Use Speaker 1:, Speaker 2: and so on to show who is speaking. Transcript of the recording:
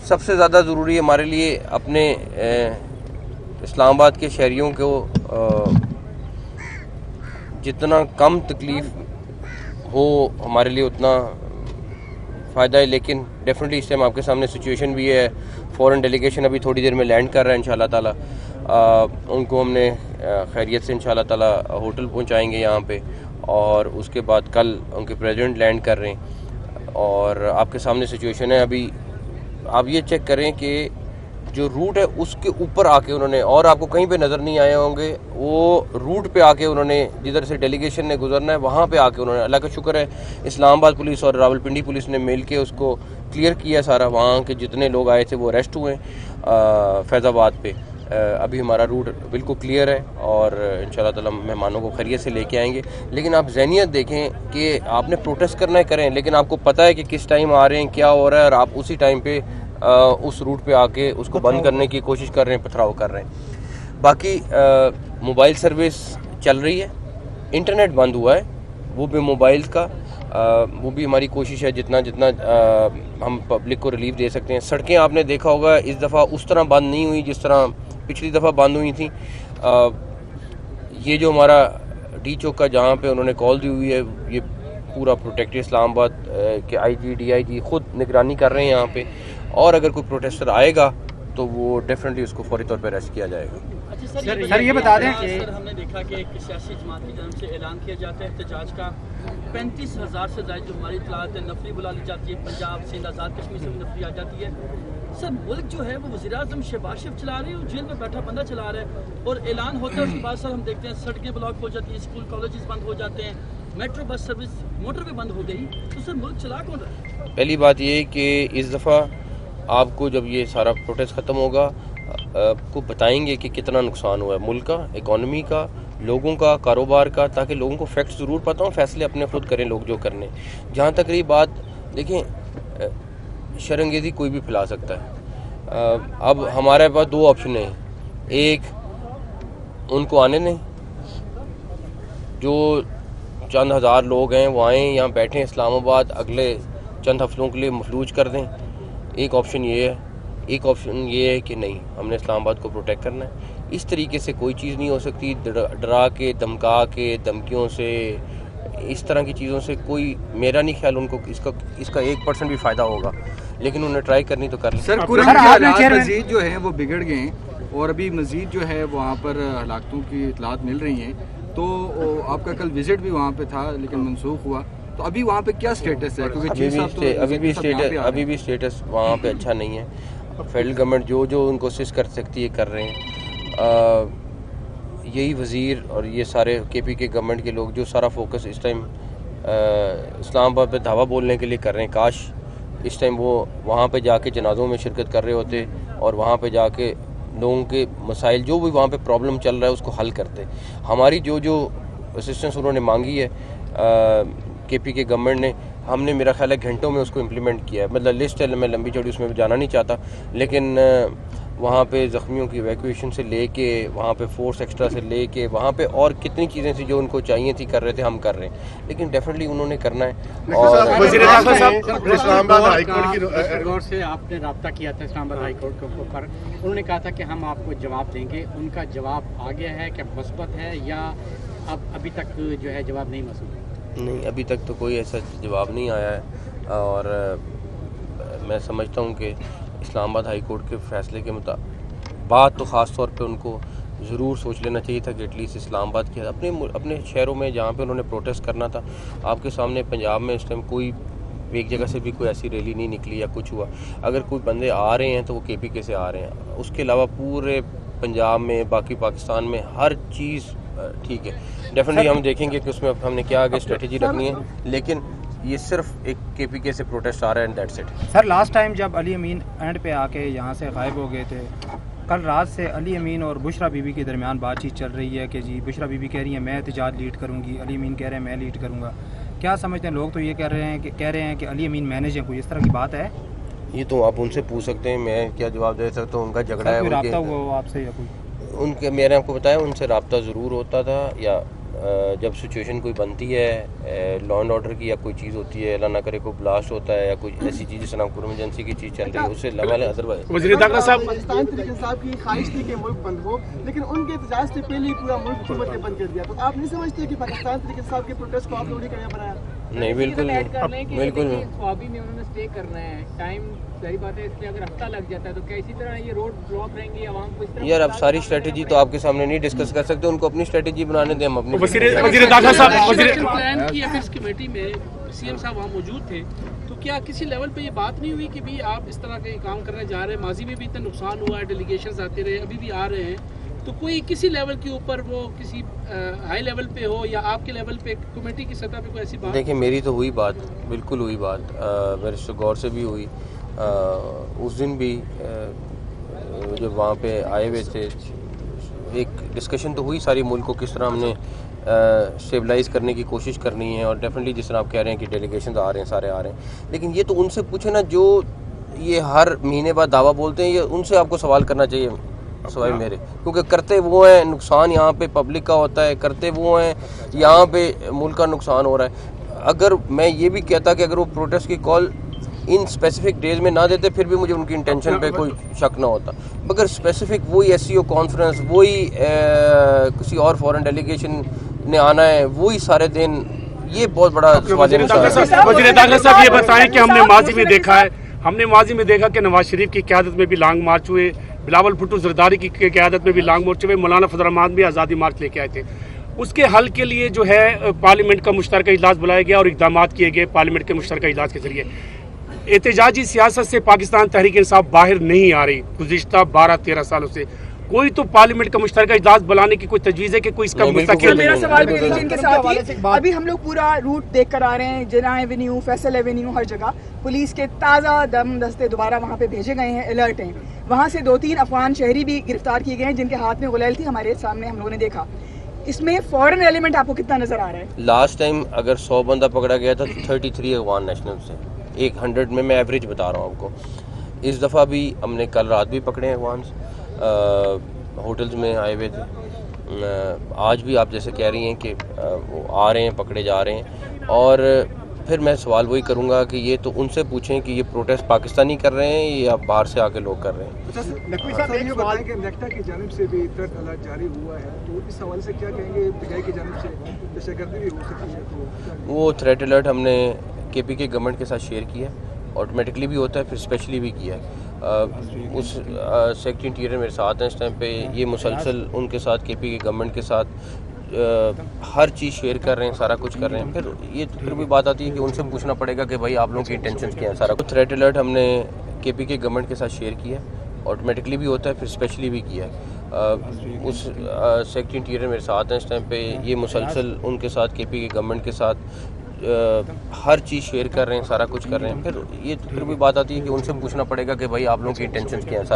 Speaker 1: सबसे ज़्यादा ज़रूरी हमारे लिए अपने इस्लामाबाद के शहरियों को जितना कम तकलीफ़ हो हमारे लिए उतना फ़ायदा है। लेकिन डेफिनेटली इस टाइम आपके सामने सिचुएशन भी है। फ़ॉरेन डेलीगेशन अभी थोड़ी देर में लैंड कर रहा है इंशाल्लाह ताला। उनको हमने खैरियत से इंशाल्लाह ताला होटल पहुंचाएंगे यहाँ पे, और उसके बाद कल उनके प्रेसिडेंट लैंड कर रहे हैं। और आपके सामने सिचुएशन है। अभी आप ये चेक करें कि जो रूट है उसके ऊपर आके उन्होंने, और आपको कहीं पे नज़र नहीं आए होंगे, वो रूट पे आके उन्होंने जिधर से डेलीगेशन ने गुजरना है वहाँ पे आके उन्होंने, अल्लाह का शुक्र है इस्लामाबाद पुलिस और रावलपिंडी पुलिस ने मिल के उसको क्लियर किया सारा। वहाँ के जितने लोग आए थे वो अरेस्ट हुए फैज़ाबाद पे। अभी हमारा रूट बिल्कुल क्लियर है और इंशाल्लाह ताला मेहमानों को खैरियत से लेके आएंगे। लेकिन आप ज़हनियत देखें कि आपने प्रोटेस्ट करना है करें, लेकिन आपको पता है कि किस टाइम आ रहे हैं, क्या हो रहा है, और आप उसी टाइम पे उस रूट पे आके उसको बंद करने की कोशिश कर रहे हैं, पथराव कर रहे हैं। बाकी मोबाइल सर्विस चल रही है, इंटरनेट बंद हुआ है, वो भी मोबाइल्स का, वो भी हमारी कोशिश है जितना जितना हम पब्लिक को रिलीफ दे सकते हैं। सड़कें आपने देखा होगा इस दफ़ा उस तरह बंद नहीं हुई जिस तरह पिछली दफ़ा बंद हुई थी। ये जो हमारा डी चौक का जहाँ पे उन्होंने कॉल दी हुई है, ये पूरा प्रोटेक्टेड इस्लामाबाद के IG DIG खुद निगरानी कर रहे हैं यहाँ पे, और अगर कोई प्रोटेस्टर आएगा तो वो डेफिनेटली उसको फौरी तौर पर अरेस्ट किया जाएगा।
Speaker 2: अच्छा सर, ये बता दें कि सर हमने देखा कि एक सियासी जमात की तरफ से ऐलान किया जाता है एहतजाज का। 35,000 से ज़्यादा जो हमारी इतलात है नफरी बुला ली जाती है, पंजाब सिंध आज़ाद कश्मीर से भी नफरी आ जाती है। सर मुल्क जो है वो वज़ीर-ए-आज़म शहबाज शरीफ चला रहे हैं और जेल में बैठा बंदा चला रहा है, और ऐलान होता है उसके बाद सर हम देखते हैं सड़कें ब्लॉक हो जाती हैं, स्कूल कॉलेजेस बंद हो जाते हैं, मेट्रो बस सर्विस मोटर भी बंद हो गई। तो सर मुल्क चला कौन रहा है?
Speaker 1: पहली बात ये कि इस दफ़ा आपको जब ये सारा प्रोटेस्ट ख़त्म होगा आपको बताएंगे कि कितना नुकसान हुआ है मुल्क का, इकॉनमी का, लोगों का, कारोबार का, ताकि लोगों को फैक्ट्स ज़रूर पता हो, फैसले अपने खुद करें लोग जो करने। जहाँ तक रही बात, देखें शर्मंगेज़ी कोई भी फैला सकता है। अब हमारे पास दो ऑप्शन हैं, एक उनको आने दें, जो चंद हज़ार लोग हैं वो आएँ यहाँ बैठें इस्लामाबाद, अगले चंद हफ्तों के लिए मफलूज कर दें। एक ऑप्शन ये है। एक ऑप्शन ये है कि नहीं, हमने इस्लामाबाद को प्रोटेक्ट करना है। इस तरीके से कोई चीज़ नहीं हो सकती, डरा के, धमका के, धमकियों से, इस तरह की चीज़ों से कोई, मेरा नहीं ख्याल उनको इसका 1% भी फ़ायदा होगा। लेकिन उन्हें ट्राई करनी तो कर लें।
Speaker 3: सर मज़ीद जो है वो बिगड़ गए हैं और अभी मज़ीद जो है वहाँ पर हलाकतों की इतलात मिल रही हैं। तो आपका कल विजिट भी वहाँ पे था लेकिन मनसूख हुआ, तो अभी वहाँ पे क्या स्टेटस है? क्योंकि
Speaker 1: अभी भी स्टेटस वहाँ पे अच्छा नहीं है। फेडरल गवर्नमेंट जो उनको असिस्ट कर सकती है कर रहे हैं। यही वज़ीर और ये सारे KP के गवर्नमेंट के लोग जो सारा फोकस इस टाइम इस्लामाबाद पे धावा बोलने के लिए कर रहे हैं, काश इस टाइम वो वहाँ पे जाके जनाज़ों में शिरकत कर रहे होते और वहाँ पे जाके लोगों के मसाइल, जो भी वहाँ पे प्रॉब्लम चल रहा है, उसको हल करते। हमारी जो असिस्टेंस उन्होंने मांगी है KP के गवर्नमेंट ने, हमने मेरा ख्याल है घंटों में उसको इम्प्लीमेंट किया है। मतलब लिस्ट है, मैं लंबी चौड़ी उसमें जाना नहीं चाहता, लेकिन वहाँ पे ज़ख्मियों की इवैक्यूएशन से लेके, वहाँ पे फोर्स एक्स्ट्रा से लेके, वहाँ पे और कितनी चीज़ें थी जो उनको चाहिए थी कर रहे थे, हम कर रहे हैं। लेकिन डेफिनेटली उन्होंने करना है। और
Speaker 4: इस्लामाबाद हाई कोर्ट से आपने रब्ता किया था इस्लामाबाद हाई कोर्ट के ऊपर, उन्होंने कहा था कि हम आपको जवाब देंगे। उनका जवाब आ गया है, क्या मुस्बत है या अब अभी तक जो है जवाब नहीं मौसूल है?
Speaker 1: नहीं, अभी तक तो कोई ऐसा जवाब नहीं आया है। और मैं समझता हूँ कि इस्लामाबाद हाई कोर्ट के फ़ैसले के मुताबिक बात तो ख़ास तौर पे उनको ज़रूर सोच लेना चाहिए था कि एटलीस्ट इस्लामाबाद के अपने शहरों में जहाँ पे उन्होंने प्रोटेस्ट करना था, आपके सामने पंजाब में इस टाइम कोई एक जगह से भी कोई ऐसी रैली नहीं निकली या कुछ हुआ। अगर कोई बंदे आ रहे हैं तो वो KPK से आ रहे हैं, उसके अलावा पूरे पंजाब में, बाकी पाकिस्तान में हर चीज़ ठीक है। डेफिनेटली हम देखेंगे कि उसमें हमने क्या आगे स्ट्रेटजी रखनी है, लेकिन ये सिर्फ एक KPK से प्रोटेस्ट आ रहा है and that's it.
Speaker 5: Sir last time जब अली अमीन एंड पे आके यहाँ से गायब हो गए थे, कल रात से अली अमीन और बुशरा बीबी के दरमियान बातचीत चल रही है कि जी बुशरा बीबी कह रही है मैं एहतजाज लीड करूँगी, अली अमीन कह रहे हैं मैं लीड करूँगा। क्या समझते हैं लोग? तो ये कह रहे हैं कि अली अमीन मैनेज है, कोई इस तरह की बात है?
Speaker 1: ये तो आप उनसे पूछ सकते हैं, मैं क्या जवाब दे सकता हूँ। उनका झगड़ा है,
Speaker 5: रब्ता हुआ आपसे या कोई?
Speaker 1: मैंने आपको बताया उनसे रब्ता ज़रूर होता था, या जब सिचुएशन कोई बनती है लॉ एंड ऑर्डर की या कोई चीज़ होती है, अल्लाह ना करे कोई ब्लास्ट होता है या कोई ऐसी चीज़ जिस तरह इमरजेंसी की चीज़ चल रही है, उससे लेवल है। अदरवाइज
Speaker 6: वज़ीर दाखिला साहब, पाकिस्तान तरीके साहब की ख्वाहिश थी कि मुल्क बंद हो, लेकिन उनके एहतजाज से पहले ही पूरा मुल्क हुकूमत ने बंद कर दिया। तो आप नहीं समझते कि पाकिस्तान तरीके साहब के प्रोटेस्ट को आप लोगों ने क्या बनाया?
Speaker 1: नहीं, बिल्कुल बिल्कुल
Speaker 7: स्वाबी में उन्होंने स्टे करना है, टाइम सही बात है, इसलिए अगर हफ्ता लग जाता है तो क्या इसी तरह ये रोड ब्लॉक रहेंगे आवाम को? इस तरह
Speaker 1: यार अब सारी स्ट्रेटेजी तो आपके सामने नहीं डिस्कस कर सकते, उनको अपनी स्ट्रेटेजी बनाने दें, हम अपनी।
Speaker 6: वज़ीर दाखिला साहब,
Speaker 2: प्लान की अफेयर्स कमेटी में सीएम साहब वहाँ मौजूद थे, तो क्या किसी लेवल पे ये बात नहीं हुई कि भी आप इस तरह के काम करने जा रहे हैं? माजी में भी इतना नुकसान हुआ है, डेलीगेशंस आते रहे, अभी भी आ रहे हैं, तो कोई किसी लेवल के ऊपर वो किसी हाई लेवल पे हो या आपके लेवल पे कमेटी की सतह पे कोई ऐसी बात?
Speaker 1: देखिए मेरी तो हुई बात, बिल्कुल हुई बात, मेरे से गौर से भी हुई। उस दिन भी जब वहाँ पे आए हुए थे एक डिस्कशन तो हुई सारी मुल्क को किस तरह हमने स्टेबलाइज़ करने की कोशिश करनी है, और डेफिनेटली जिस तरह आप कह रहे हैं कि डेलीगेशन आ रहे हैं, सारे आ रहे हैं, लेकिन ये तो उनसे पूछे ना जो ये हर महीने बाद दावा बोलते हैं, ये उनसे आपको सवाल करना चाहिए सवाल मेरे, क्योंकि करते वो हैं, नुकसान यहाँ पे पब्लिक का होता है, करते वो हैं, यहाँ पे मुल्क का नुकसान हो रहा है। अगर मैं ये भी कहता कि अगर वो प्रोटेस्ट की कॉल इन स्पेसिफिक डेज में ना देते फिर भी मुझे उनकी इंटेंशन पे कोई शक ना होता, मगर स्पेसिफिक वही SCO कॉन्फ्रेंस, वही किसी और फॉरेन डेलीगेशन ने आना है, वही सारे दिन, ये बहुत बड़ा
Speaker 6: वज़ीर दाखिला साहब ये बताएं कि हमने माजी में देखा कि नवाज शरीफ की क़यादत में भी लॉन्ग मार्च हुए, बिलावल भुट्टो ज़रदारी की क़यादत में भी लॉन्ग मार्च हुए, मौलाना फजल रहमान भी आज़ादी मार्च लेके आए थे। उसके हल के लिए जो है पार्लियामेंट का मुश्तरका इजलास बुलाया गया और इक़दाम किए गए पार्लियामेंट के मुश्तरका इजलास के जरिए। एहतजाजी सियासत से पाकिस्तान तहरीक इंसाफ बाहर नहीं आ रही गुज़िश्ता 12-13 सालों से, कोई तो पार्लियामेंट का मुश्तरका इजलास बुलाने की कोई तजवीज़ है कि कोई इसका मुस्तकिल?
Speaker 8: मेरा सवाल भी रीजन के साथ ही, अभी हम लोग पूरा रूट देख कर आ रहे हैं, जिना एवेन्यू, फैसल एवेन्यू, हर जगह पुलिस के ताज़ा दम दस्ते दोबारा वहाँ पे भेजे गए हैं, अलर्ट हैं। वहाँ से 2-3 अफगान शहरी भी गिरफ्तार किए गए हैं जिनके हाथ में गुलैल थी, हमारे सामने हम लोगों ने देखा। इसमें फॉरेन एलिमेंट आपको कितना नजर आ रहा है?
Speaker 1: लास्ट टाइम अगर 100 बंदा पकड़ा गया था तो 33 अफगान नेशनल से, 100 में मैं एवरेज बता रहा हूँ आपको। इस दफ़ा भी हमने कल रात भी पकड़े हैं अफगान, होटल्स में आए हुए थे। आज भी आप जैसे कह रही हैं कि वो आ रहे हैं, पकड़े जा रहे हैं, और फिर मैं सवाल वही करूंगा कि ये तो उनसे पूछें कि ये प्रोटेस्ट पाकिस्तानी कर रहे हैं या बाहर से आके लोग कर रहे हैं।
Speaker 3: नकवी साहब ये बताएं कि नेक्टा की जानिब से भी थ्रेट अलर्ट जारी हुआ है, तो इस हवाले से क्या कहेंगे? पिटाई की जानिब से दहशतगर्दी भी हो सकती है, तो वो
Speaker 1: थ्रेट अलर्ट हमने KPK गवर्नमेंट के साथ शेयर किया है, ऑटोमेटिकली भी होता है, फिर स्पेशली भी किया है। उस सेक्रेटरी इंटीरियर मेरे साथ हैं इस टाइम पे, ये मुसलसल उनके साथ KPK गवर्नमेंट के साथ हर चीज़ शेयर कर रहे हैं, सारा कुछ कर रहे हैं। फिर भी बात आती है कि उनसे पूछना पड़ेगा कि भाई आप लोगों की इंटेंशंस क्या हैं। सारा कुछ थ्रेट अलर्ट हमने KPK गवर्नमेंट के साथ शेयर किया है, ऑटोमेटिकली भी होता है, फिर स्पेशली भी किया है। उस सेक्रेटरी इंटीरियर मेरे साथ हैं इस टाइम पे, ये मुसलसल उनके साथ KPK गवर्नमेंट के साथ हर चीज़ शेयर कर रहे हैं, सारा कुछ कर रहे हैं। फिर भी बात आती है कि उनसे पूछना पड़ेगा कि भाई आप लोगों की इंटेंशंस क्या हैं। सारा